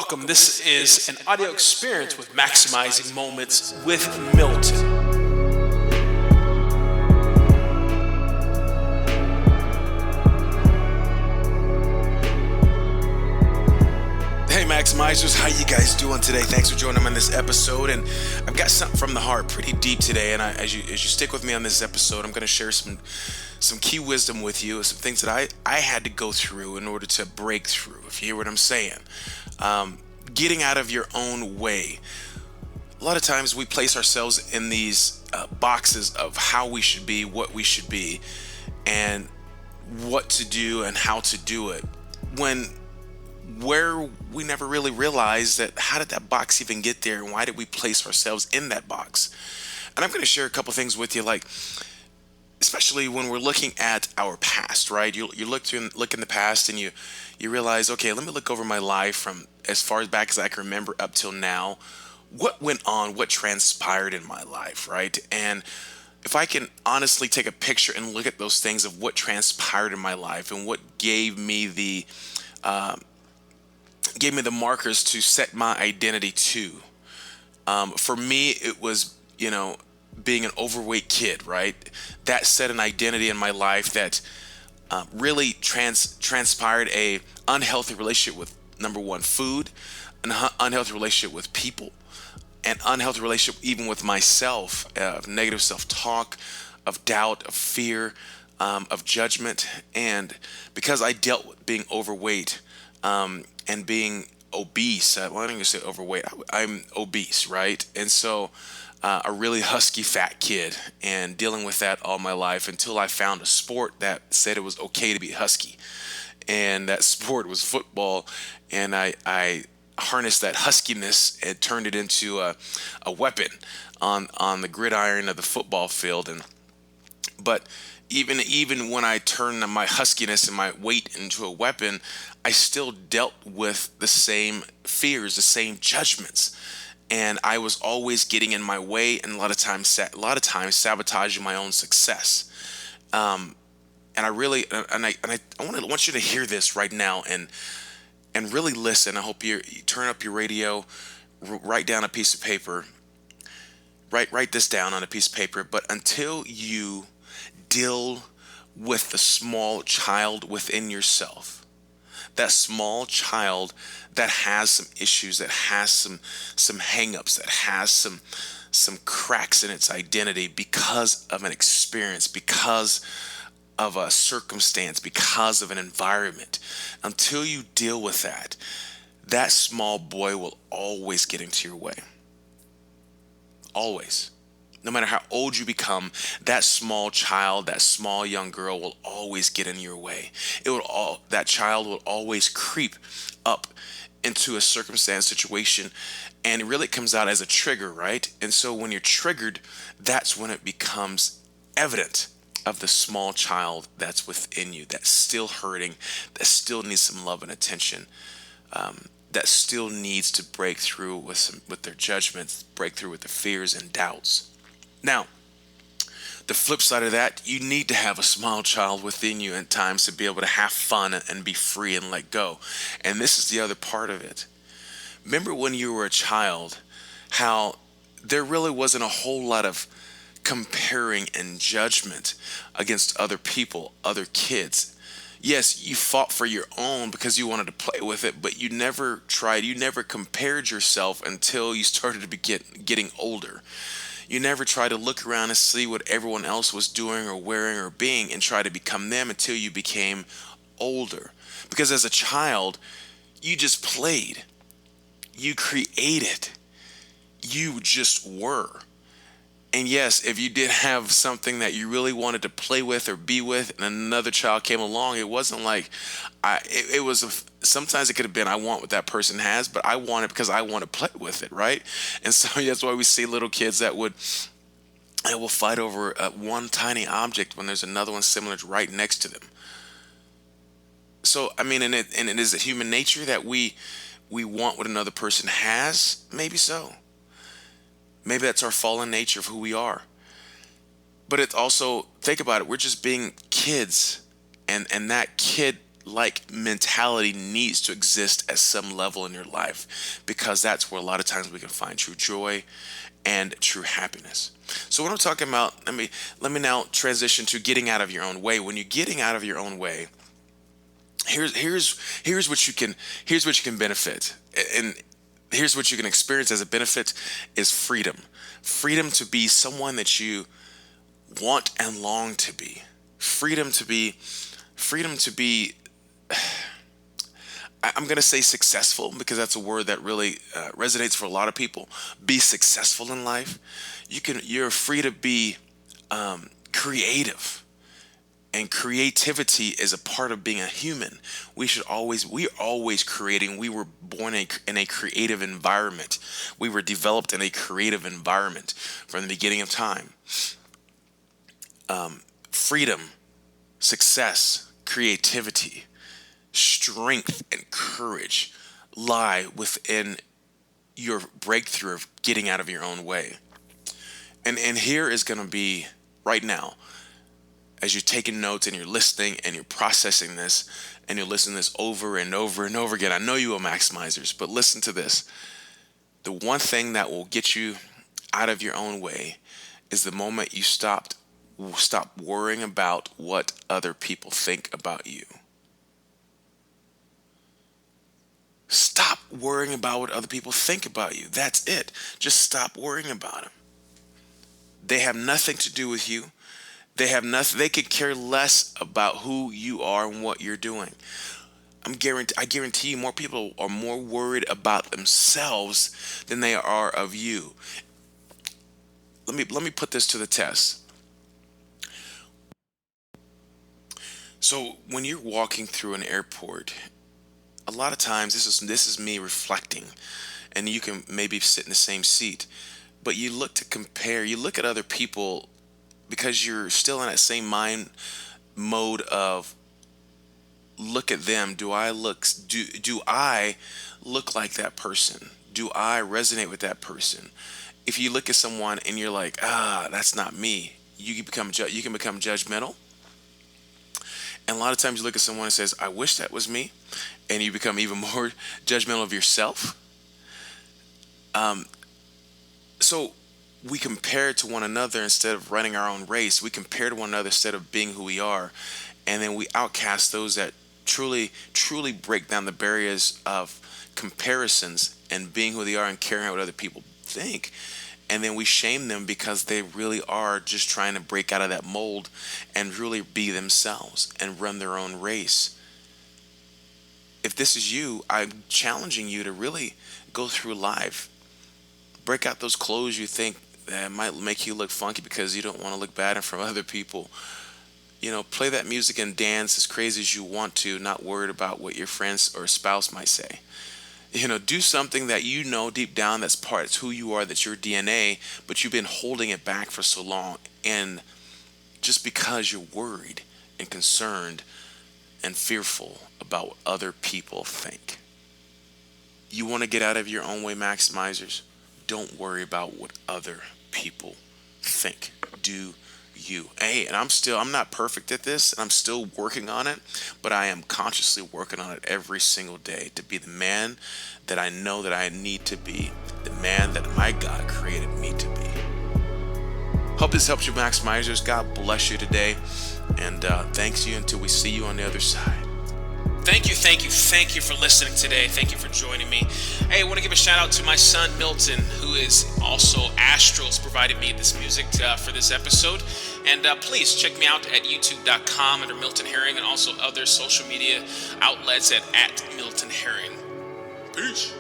Welcome. This is an audio experience with Maximizing Moments with Milton. Hey Maximizers, how you guys doing today? Thanks for joining me on this episode, and I've got something from the heart, pretty deep today. And as you stick with me on this episode, I'm going to share some key wisdom with you, some things that I had to go through in order to break through. If you hear what I'm saying, getting out of your own way. A lot of times we place ourselves in these boxes of how we should be, what we should be, and what to do and how to do it. Where we never really realized that, how did that box even get there, and why did we place ourselves in that box? And I'm going to share a couple things with you, like especially when we're looking at our past, right? You look in the past and you realize, okay, let me look over my life from as far back as I can remember up till now. What went on? What transpired in my life, right? And if I can honestly take a picture and look at those things of what transpired in my life and what gave me the markers to set my identity to. For me, it was, being an overweight kid, right? That set an identity in my life that really transpired a unhealthy relationship with, number one, food, an unhealthy relationship with people, an unhealthy relationship even with myself, of negative self-talk, of doubt, of fear, of judgment. And because I dealt with being overweight, and being obese. Well, I don't even say overweight. I'm obese, right? And so a really husky fat kid, and dealing with that all my life until I found a sport that said it was okay to be husky. And that sport was football. And I harnessed that huskiness and turned it into a weapon on the gridiron of the football field. But even when I turned my huskiness and my weight into a weapon, I still dealt with the same fears, the same judgments, and I was always getting in my way, and a lot of times sabotaging my own success. And I want you to hear this right now and really listen. I hope you turn up your radio, write down a piece of paper, write this down on a piece of paper. But until you deal with the small child within yourself, that small child that has some issues, that has some hangups, that has some cracks in its identity because of an experience, because of a circumstance, because of an environment. Until you deal with that small boy will always get into your way. Always. No matter how old you become, that small child, that small young girl will always get in your way. That child will always creep up into a circumstance, situation, and it really comes out as a trigger, right? And so when you're triggered, that's when it becomes evident of the small child that's within you, that's still hurting, that still needs some love and attention, that still needs to break through with their judgments, break through with their fears and doubts. Now, the flip side of that, you need to have a small child within you at times to be able to have fun and be free and let go. And this is the other part of it. Remember when you were a child, how there really wasn't a whole lot of comparing and judgment against other people, other kids. Yes, you fought for your own because you wanted to play with it, but you never compared yourself until you started to be getting older. You never try to look around and see what everyone else was doing or wearing or being and try to become them until you became older. Because as a child, you just played. You created. You just were. And yes, if you did have something that you really wanted to play with or be with, and another child came along, it wasn't like sometimes it could have been, I want what that person has, but I want it because I want to play with it, right? And so that's why we see little kids that will fight over one tiny object when there's another one similar right next to them. So, and it is a human nature that we want what another person has. Maybe so. Maybe that's our fallen nature of who we are. But it's also, think about it, we're just being kids. And that kid like mentality needs to exist at some level in your life, because that's where a lot of times we can find true joy and true happiness. So what I'm talking about, let me now transition to getting out of your own way. When you're getting out of your own way, here's what you can benefit, and here's what you can experience as a benefit is freedom. Freedom to be someone that you want and long to be. Freedom to be I'm going to say successful, because that's a word that really resonates for a lot of people. Be successful in life. You're free to be creative. And creativity is a part of being a human. We're always creating. We were born in a creative environment. We were developed in a creative environment from the beginning of time. Freedom, success, creativity, strength, and courage lie within your breakthrough of getting out of your own way. And here is going to be right now, as you're taking notes and you're listening and you're processing this and you're listening to this over and over and over again. I know you are maximizers, but listen to this. The one thing that will get you out of your own way is the moment you stop worrying about what other people think about you. Stop worrying about what other people think about you. That's it. Just stop worrying about them. They have nothing to do with you. They have nothing. They could care less about who you are and what you're doing. I guarantee you, more people are more worried about themselves than they are of you. Let me put this to the test. So when you're walking through an airport, a lot of times this is me reflecting, and you can maybe sit in the same seat, but you look to compare. You look at other people, because you're still in that same mind mode of look at them. Do I look like that person? Do I resonate with that person? If you look at someone and you're like, that's not me, you can become judgmental. And a lot of times you look at someone and says, I wish that was me, and you become even more judgmental of yourself. So we compare to one another instead of running our own race. We compare to one another instead of being who we are. And then we outcast those that truly break down the barriers of comparisons and being who they are and caring what other people think. And then we shame them because they really are just trying to break out of that mold and really be themselves and run their own race. If this is you, I'm challenging you to really go through life. Break out those clothes you think that might make you look funky because you don't want to look bad in front of other people. Play that music and dance as crazy as you want to, not worried about what your friends or spouse might say. Do something that deep down it's who you are, that's your DNA, but you've been holding it back for so long. And just because you're worried and concerned and fearful about what other people think. You want to get out of your own way, maximizers? Don't worry about what other people think. Do you. Hey, and I'm not perfect at this, and I'm still working on it, but I am consciously working on it every single day to be the man that I know that I need to be, the man that my God created me to be. Hope this helps you, maximizers. God bless you today, and thanks you until we see you on the other side. Thank you for listening today. Thank you for joining me. Hey, I want to give a shout out to my son, Milton, who is also Astrals, provided me this music for this episode. And please check me out at youtube.com under Milton Herring, and also other social media outlets at Milton Herring. Peace.